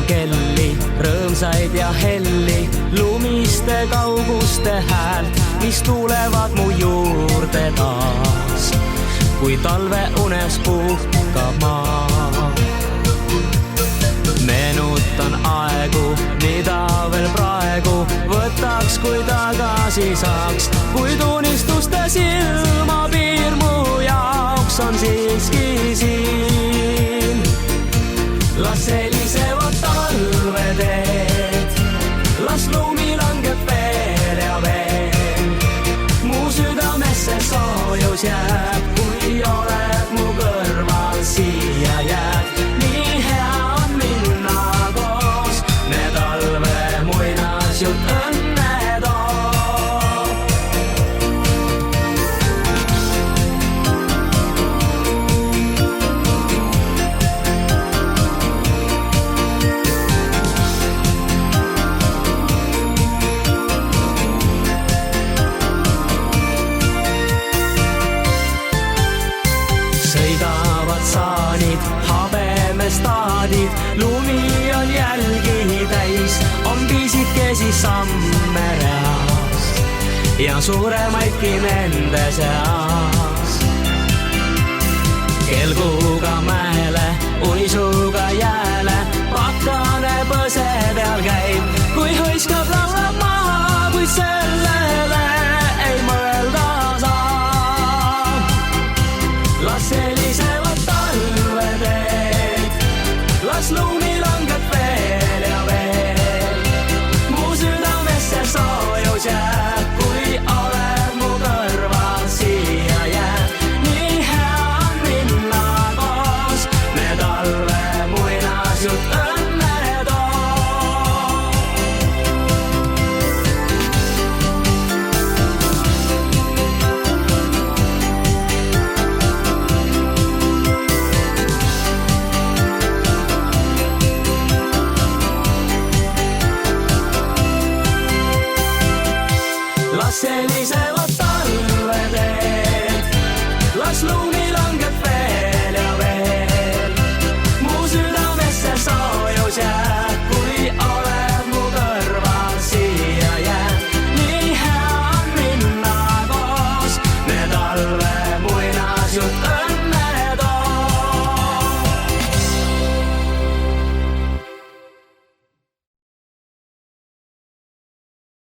kelli, rõõmsaid ja helli, lumiste kauguste häält, mis tulevad mu juurde taas, kui talve unes puhkab maa. Meenutan aegu, mida veel praegu võtaks, kui tagasi saaks, kuid unistuste silmapiir mu jaoks on siiski siin. Las helisevad talveteed, las lumi langeb veel ja veel, mu südamesse soojus jääb, kui oled mu kõrval siia jääb. Nii hea on minna koos, me talve muinasjutt õnne toob. Sõidavad saanid, habemestaadid, lumi on jälgi täis, on pisikesi samme reas ja suuremaidki nende seas. Kelguga mäele, uisuga jääle, pakane põse peal käib, kui hõiskab laulab maha, kui sellele ei mõelda saab. Las helisevad talveteed, las lumi langeb veel ja veel, mu südamesse soojus jääb, kui oled mu kõrval siia jääb. Nii hea on minna koos, me talve muinasjutt õnne toob. Las helisevad talveteed, las lumi